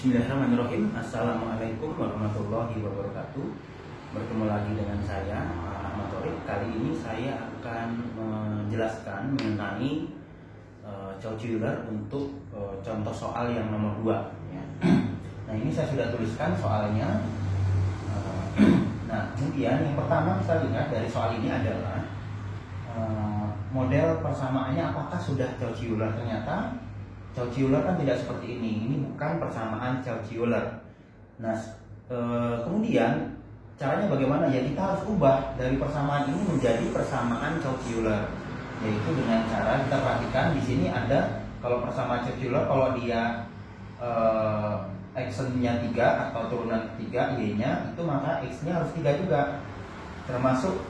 Bismillahirrahmanirrahim. Assalamualaikum warahmatullahi wabarakatuh. Bertemu lagi dengan saya Ahmad Thorik. Kali ini saya akan menjelaskan mengenai Cauchy-Euler untuk contoh soal yang nomor 2 ya. Nah, ini saya sudah tuliskan soalnya. Nah, kemudian yang pertama kita lihat dari soal ini adalah model persamaannya apakah sudah Cauchy-Euler. Ternyata Cauchy-Euler kan tidak seperti ini. Ini bukan persamaan Cauchy-Euler. Nah, kemudian caranya bagaimana? Ya, kita harus ubah dari persamaan ini menjadi persamaan Cauchy-Euler. Yaitu dengan cara kita perhatikan di sini ada, kalau persamaan Cauchy-Euler, kalau dia aksennya 3 atau turunan ketiga y-nya, itu maka x-nya harus 3 juga. Termasuk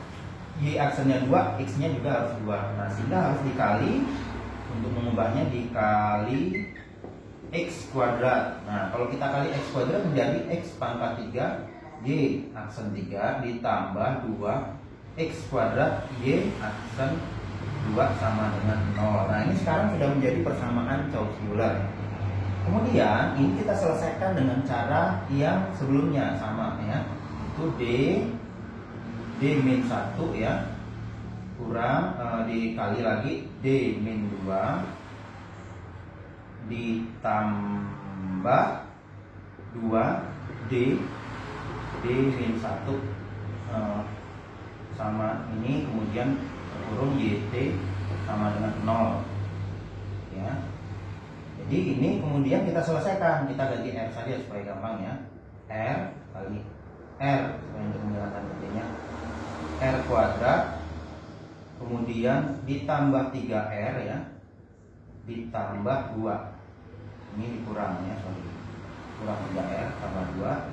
y aksennya 2, x-nya juga harus 2. Nah, sehingga harus dikali. Untuk mengubahnya dikali x kuadrat. Nah, kalau kita kali x kuadrat menjadi x pangkat 3 y aksen 3 ditambah 2 x kuadrat y aksen 2 sama dengan 0. Nah, ini sekarang sudah menjadi persamaan Cauchy-Euler. Kemudian ini kita selesaikan dengan cara yang sebelumnya sama ya. Itu d-1 ya, kurang dikali lagi d-2 ditambah 2 d-1 sama ini, kemudian kurung yt sama dengan 0 ya. Jadi ini kemudian kita selesaikan, kita ganti r saja supaya gampang ya. R kali r untuk menghilangkan t-nya, r kuadrat kemudian ditambah 3R ya, ditambah 2. Ini dikurang ya, kurang 3R tambah 2.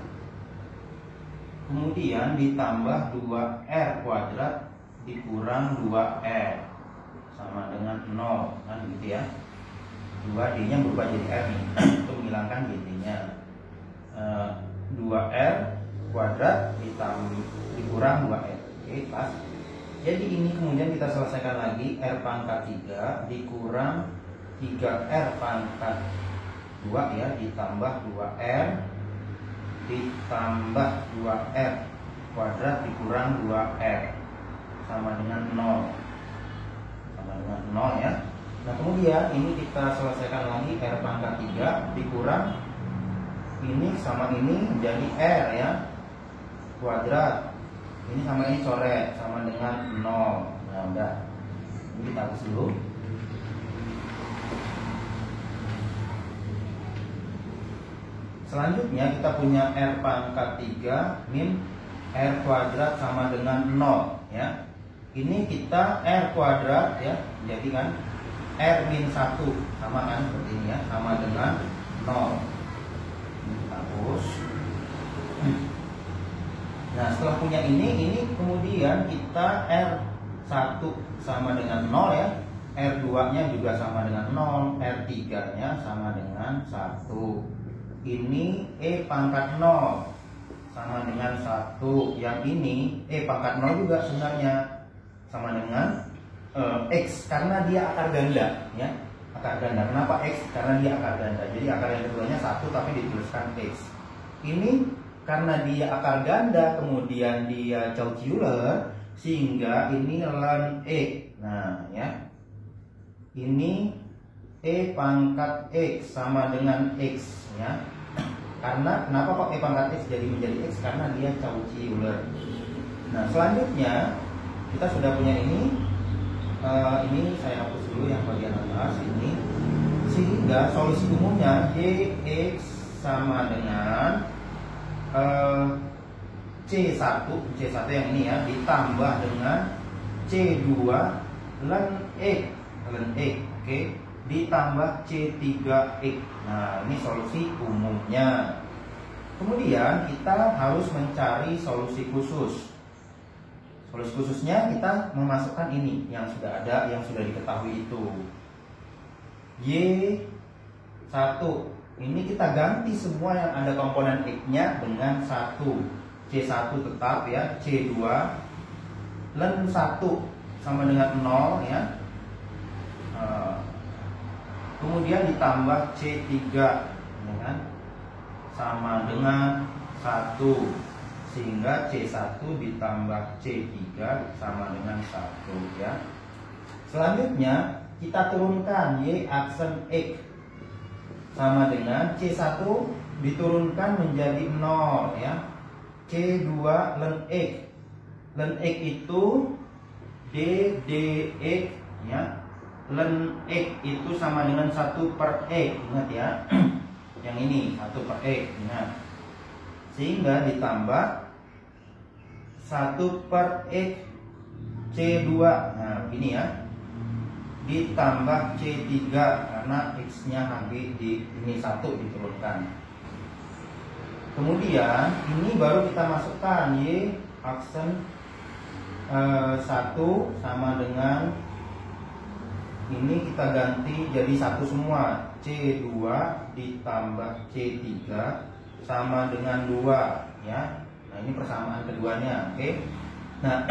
Kemudian ditambah 2R kuadrat dikurang 2R sama dengan 0. Kan gitu ya. 2D-nya berubah jadi R nih untuk menghilangkan GT-nya. 2R kuadrat dikurang 2R. Oke, pas. Jadi ini kemudian kita selesaikan lagi, R pangkat 3 dikurang 3R pangkat 2 ya, ditambah 2R ditambah 2R kuadrat dikurang 2R sama dengan 0. Sama dengan 0 ya. Nah, kemudian ini kita selesaikan lagi, R pangkat 3 dikurang ini sama ini menjadi R ya, kuadrat. Ini sama ini coret sama dengan 0. Nah, udah. Ini kita hapus dulu. Selanjutnya kita punya R pangkat 3 min R kuadrat sama dengan 0 ya. Ini kita R kuadrat ya. Jadi kan R min 1 sama kan seperti ini ya, sama dengan 0. Ini kita hapus. Nah, setelah punya ini kemudian kita R1 sama dengan 0 ya, R2-nya juga sama dengan 0, R3-nya sama dengan 1. Ini E pangkat 0 sama dengan 1. Yang ini E pangkat 0 juga sebenarnya sama dengan X, karena dia akar ganda ya. Akar ganda. Kenapa X? Karena dia akar ganda. Jadi akar yang keduanya 1 tapi dituliskan X. Ini karena dia akar ganda, kemudian dia Cauchy-Euler, sehingga ini ln E. Nah ya, ini E pangkat X sama dengan X ya. Karena kenapa kok E pangkat X jadi menjadi X? Karena dia Cauchy-Euler. Nah, selanjutnya kita sudah punya ini. Ini saya hapus dulu yang bagian atas ini, sehingga solusi umumnya Dx sama dengan C1 yang ini ya, ditambah dengan C2 ln E, oke, ditambah C3X. Nah, ini solusi umumnya. Kemudian kita harus mencari solusi khusus. Solusi khususnya kita memasukkan ini yang sudah ada, yang sudah diketahui itu. Y1 ini kita ganti semua yang ada komponen X-nya dengan 1. C1 tetap ya, C2 ln 1 sama dengan 0 ya. Kemudian ditambah C3 ya kan? sama dengan 1, sehingga C1 ditambah C3 sama dengan 1 ya. Selanjutnya kita turunkan Y aksen X sama dengan C1 diturunkan menjadi 0 ya. C2 ln X. Ln X itu D dx ya. Ln X itu sama dengan 1 per X. Ingat ya. Yang ini 1 per X. Ingat. Sehingga ditambah 1 per X C2. Nah begini ya. Ditambah C3 karena X nya habis di ini 1 diturunkan. Kemudian ini baru kita masukkan Y aksen 1 sama dengan ini kita ganti jadi 1 semua. C2 ditambah C3 sama dengan 2 ya. Nah ini persamaan keduanya, oke. Nah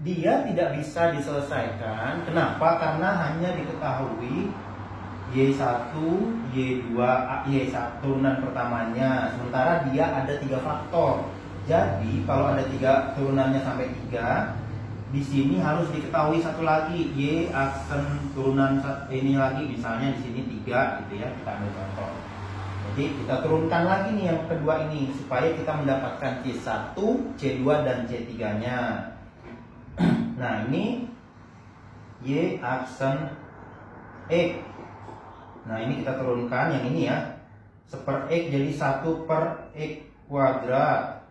dia tidak bisa diselesaikan. Kenapa? Karena hanya diketahui Y1, Y2, Y1 turunan pertamanya. Sementara dia ada 3 faktor. Jadi kalau ada 3 turunannya sampai 3, di sini harus diketahui satu lagi Y aksen turunan ini lagi. Misalnya di sini 3 gitu ya. Kita ambil contoh. Jadi kita turunkan lagi nih yang kedua ini supaya kita mendapatkan C1, C2 dan C3-nya. Nah ini Y aksen X. Nah ini kita turunkan yang ini ya. 1 per X jadi 1 per X kuadrat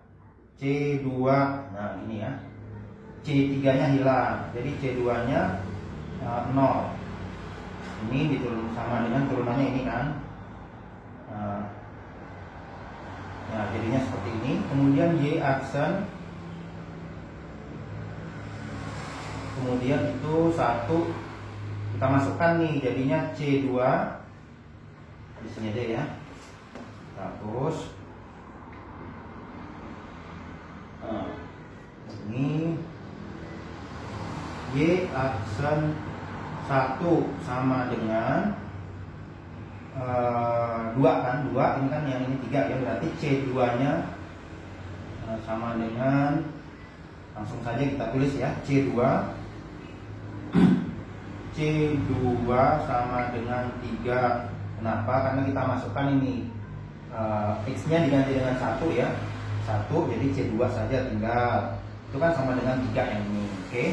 C2. Nah ini ya. C3 nya hilang. Jadi C2 nya 0. Ini diturun sama dengan turunannya ini kan. Nah jadinya seperti ini. Kemudian Y aksen, kemudian itu 1 kita masukkan nih jadinya C2 di sini aja ya. Terus ini Y aksen 1 sama dengan 2 kan, 2 ini kan yang ini 3 ya, berarti C2 nya sama dengan, langsung saja kita tulis ya, C2 sama dengan 3. Kenapa? Karena kita masukkan ini X nya diganti dengan 1 ya, 1 jadi C2 saja tinggal, itu kan sama dengan 3 yang ini, oke.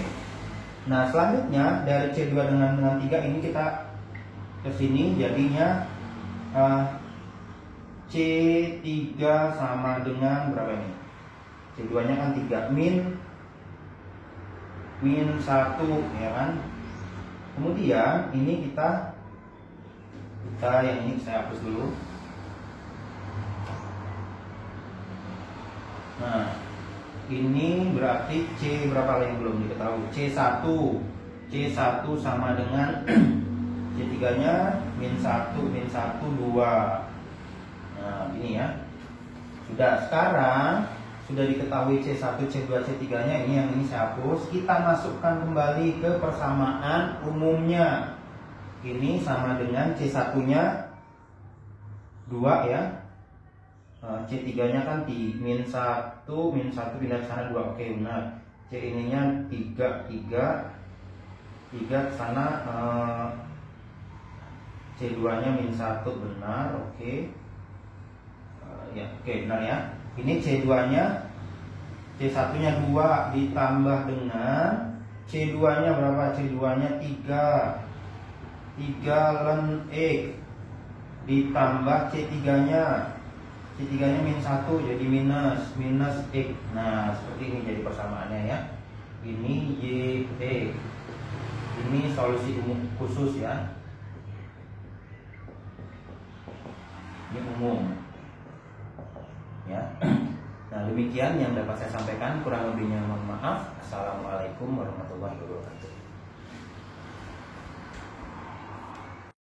Nah selanjutnya dari C2 dengan 3 ini kita ke sini jadinya C3 sama dengan berapa ini? C2 nya kan 3 min 1 ya kan. Kemudian ini kita yang ini saya hapus dulu. Nah ini berarti C berapa yang belum diketahui? C1 sama dengan C3 nya min 1 2. Nah ini ya. Sudah, sekarang sudah diketahui C1, C2, C3 nya. Ini yang ini saya hapus. Kita masukkan kembali ke persamaan umumnya. Ini sama dengan C1 nya 2 ya. C3 nya kan di min 1 pindah ke sana 2. Oke benar. C ininya 3 ke sana, C2 nya min 1 benar. Oke. Ya oke benar ya. Ini C2 nya, C1 nya 2 ditambah dengan C2 nya berapa? C2 nya 3 ln X ditambah C3 nya min 1 jadi minus X. Nah seperti ini jadi persamaannya ya. Ini Y X. Ini solusi umum khusus ya. Ini umum ya. Nah demikian yang dapat saya sampaikan, kurang lebihnya mohon maaf. Assalamualaikum warahmatullahi wabarakatuh.